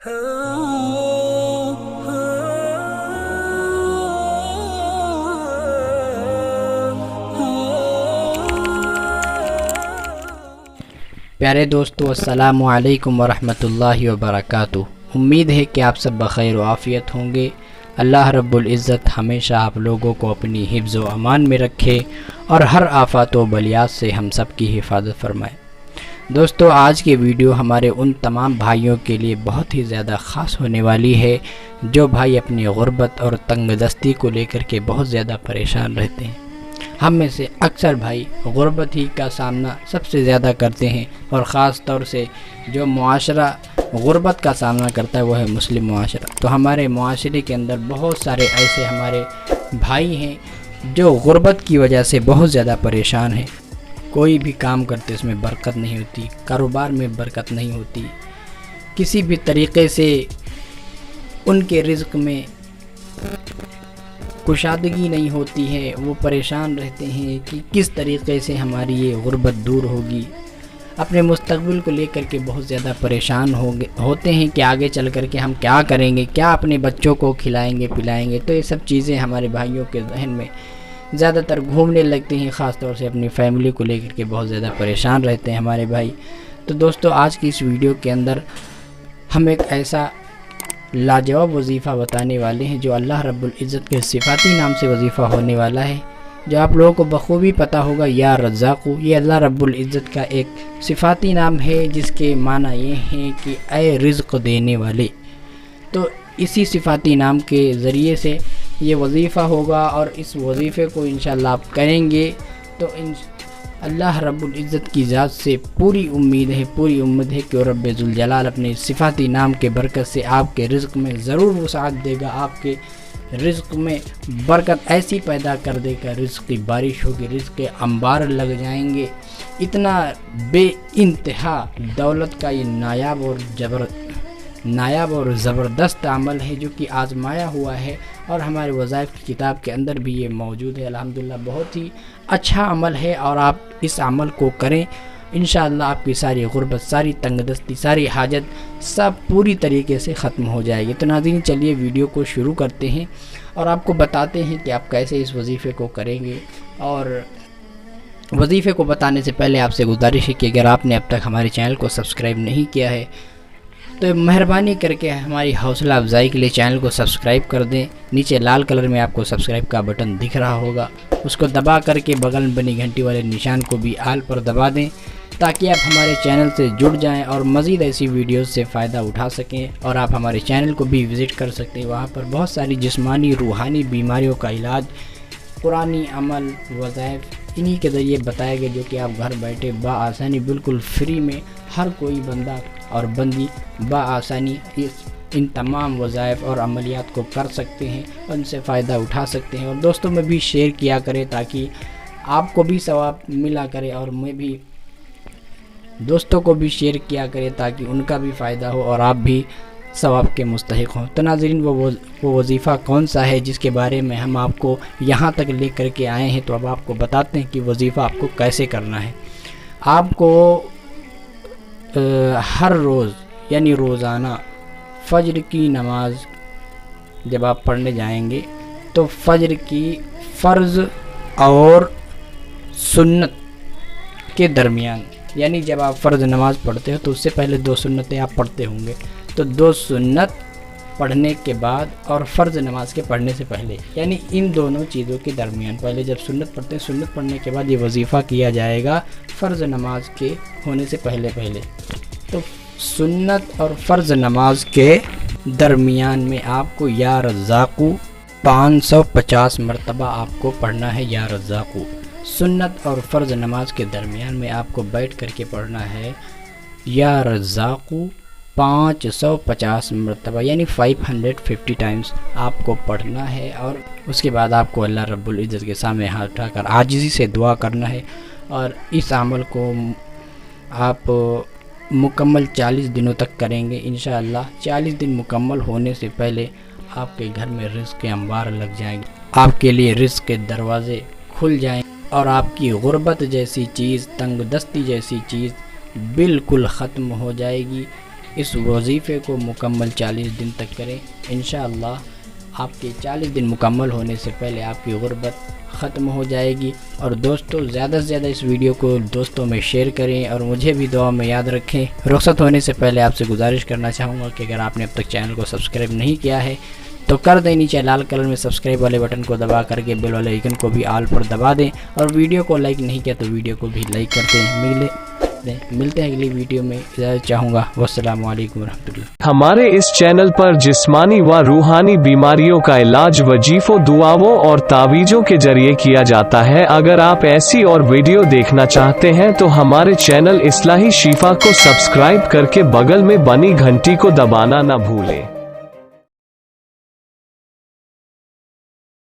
پیارے دوستو، السلام علیکم ورحمۃ اللہ وبرکاتہ۔ امید ہے کہ آپ سب بخیر و عافیت ہوں گے۔ اللہ رب العزت ہمیشہ آپ لوگوں کو اپنی حفظ و امان میں رکھے اور ہر آفات و بلیات سے ہم سب کی حفاظت فرمائے۔ دوستو، آج کی ویڈیو ہمارے ان تمام بھائیوں کے لیے بہت ہی زیادہ خاص ہونے والی ہے جو بھائی اپنی غربت اور تنگ دستی کو لے کر کے بہت زیادہ پریشان رہتے ہیں۔ ہم میں سے اکثر بھائی غربت ہی کا سامنا سب سے زیادہ کرتے ہیں، اور خاص طور سے جو معاشرہ غربت کا سامنا کرتا ہے وہ ہے مسلم معاشرہ۔ تو ہمارے معاشرے کے اندر بہت سارے ایسے ہمارے بھائی ہیں جو غربت کی وجہ سے بہت زیادہ پریشان ہیں۔ کوئی بھی کام کرتے اس میں برکت نہیں ہوتی، کاروبار میں برکت نہیں ہوتی، کسی بھی طریقے سے ان کے رزق میں کشادگی نہیں ہوتی ہے۔ وہ پریشان رہتے ہیں کہ کس طریقے سے ہماری یہ غربت دور ہوگی۔ اپنے مستقبل کو لے کر کے بہت زیادہ پریشان ہوتے ہیں کہ آگے چل کر کے ہم کیا کریں گے، کیا اپنے بچوں کو کھلائیں گے پلائیں گے۔ تو یہ سب چیزیں ہمارے بھائیوں کے ذہن میں زیادہ تر گھومنے لگتی ہیں، خاص طور سے اپنی فیملی کو لے کر کے بہت زیادہ پریشان رہتے ہیں ہمارے بھائی۔ تو دوستو، آج کی اس ویڈیو کے اندر ہم ایک ایسا لاجواب وظیفہ بتانے والے ہیں جو اللہ رب العزت کے صفاتی نام سے وظیفہ ہونے والا ہے، جو آپ لوگوں کو بخوبی پتہ ہوگا۔ یا رزاق، یہ اللہ رب العزت کا ایک صفاتی نام ہے جس کے معنی یہ ہیں کہ اے رزق دینے والے۔ تو اسی صفاتی نام کے ذریعے سے یہ وظیفہ ہوگا، اور اس وظیفے کو انشاءاللہ آپ کریں گے تو اللہ رب العزت کی ذات سے پوری امید ہے کہ رب ذوالجلال اپنے صفاتی نام کے برکت سے آپ کے رزق میں ضرور وسعت دے گا، آپ کے رزق میں برکت ایسی پیدا کر دے گا، رزق کی بارش ہوگی، رزق کے انبار لگ جائیں گے۔ اتنا بے انتہا دولت کا یہ نایاب اور زبردست عمل ہے جو کہ آزمایا ہوا ہے، اور ہمارے وظائف کی کتاب کے اندر بھی یہ موجود ہے۔ الحمدللہ بہت ہی اچھا عمل ہے، اور آپ اس عمل کو کریں، انشاءاللہ آپ کی ساری غربت، ساری تنگ دستی، ساری حاجت سب پوری طریقے سے ختم ہو جائے گی۔ تو ناظرین، چلیے ویڈیو کو شروع کرتے ہیں اور آپ کو بتاتے ہیں کہ آپ کیسے اس وظیفے کو کریں گے۔ اور وظیفے کو بتانے سے پہلے آپ سے گزارش ہے کہ اگر آپ نے اب تک ہمارے چینل کو سبسکرائب نہیں کیا ہے تو مہربانی کر کے ہماری حوصلہ افزائی کے لیے چینل کو سبسکرائب کر دیں۔ نیچے لال کلر میں آپ کو سبسکرائب کا بٹن دکھ رہا ہوگا، اس کو دبا کر کے بغل میں بنی گھنٹی والے نشان کو بھی آل پر دبا دیں تاکہ آپ ہمارے چینل سے جڑ جائیں اور مزید ایسی ویڈیوز سے فائدہ اٹھا سکیں۔ اور آپ ہمارے چینل کو بھی وزٹ کر سکتے ہیں، وہاں پر بہت ساری جسمانی روحانی بیماریوں کا علاج، قرآنی عمل، وظائف انہی کے ذریعے بتائے گئے جو کہ آپ گھر بیٹھے بآسانی بالکل فری میں ہر کوئی بندہ اور بندی بآسانی ان تمام وظائف اور عملیات کو کر سکتے ہیں، ان سے فائدہ اٹھا سکتے ہیں۔ اور دوستوں میں بھی شیئر کیا کریں تاکہ آپ کو بھی ثواب ملا کرے، اور میں بھی دوستوں کو بھی شیئر کیا کرے تاکہ ان کا بھی فائدہ ہو اور آپ بھی ثواب کے مستحق ہوں۔ تو ناظرین، وہ وظیفہ کون سا ہے جس کے بارے میں ہم آپ کو یہاں تک لے کر کے آئے ہیں؟ تو اب آپ کو بتاتے ہیں کہ وظیفہ آپ کو کیسے کرنا ہے۔ آپ کو ہر روز یعنی روزانہ فجر کی نماز جب آپ پڑھنے جائیں گے تو فجر کی فرض اور سنت کے درمیان، یعنی جب آپ فرض نماز پڑھتے ہو تو اس سے پہلے 2 سنتیں آپ پڑھتے ہوں گے، تو 2 سنت پڑھنے کے بعد اور فرض نماز کے پڑھنے سے پہلے، یعنی ان دونوں چیزوں کے درمیان پہلے جب سنت پڑھتے ہیں، سنت پڑھنے کے بعد یہ وظیفہ کیا جائے گا فرض نماز کے ہونے سے پہلے۔ تو سنت اور فرض نماز کے درمیان میں آپ کو یا رزاقو 550 مرتبہ آپ کو پڑھنا ہے۔ یا رزاقو سنت اور فرض نماز کے درمیان میں آپ کو بیٹھ کر کے پڑھنا ہے یا رزاقو 550 مرتبہ، یعنی 550 ٹائمز آپ کو پڑھنا ہے۔ اور اس کے بعد آپ کو اللہ رب العزت کے سامنے ہاتھ اٹھا کر عاجزی سے دعا کرنا ہے، اور اس عمل کو آپ مکمل 40 دنوں تک کریں گے انشاءاللہ۔ 40 دن مکمل ہونے سے پہلے آپ کے گھر میں رزق کے انبار لگ جائیں گے، آپ کے لیے رزق کے دروازے کھل جائیں گے، اور آپ کی غربت جیسی چیز، تنگ دستی جیسی چیز بالکل ختم ہو جائے گی۔ اس وظیفے کو مکمل 40 دن تک کریں، انشاءاللہ آپ کے 40 دن مکمل ہونے سے پہلے آپ کی غربت ختم ہو جائے گی۔ اور دوستو زیادہ سے زیادہ اس ویڈیو کو دوستوں میں شیئر کریں اور مجھے بھی دعا میں یاد رکھیں۔ رخصت ہونے سے پہلے آپ سے گزارش کرنا چاہوں گا کہ اگر آپ نے اب تک چینل کو سبسکرائب نہیں کیا ہے تو کر دیں، نیچے لال کلر میں سبسکرائب والے بٹن کو دبا کر کے بیل والے آئیکن کو بھی آل پر دبا دیں، اور ویڈیو کو لائک نہیں کیا تو ویڈیو کو بھی لائک کرتے ہیں۔ ملتے ہیں اگلی ویڈیو میں، اجازت چاہوں گا، والسلام علیکم ورحمۃ اللہ۔ ہمارے اس چینل پر جسمانی و روحانی بیماریوں کا علاج وظیفوں، دعاؤں اور تعویذوں کے ذریعے کیا جاتا ہے۔ اگر آپ ایسی اور ویڈیو دیکھنا چاہتے ہیں تو ہمارے چینل اصلاحی شفا کو سبسکرائب کر کے بغل میں بنی گھنٹی کو دبانا نہ بھولیں۔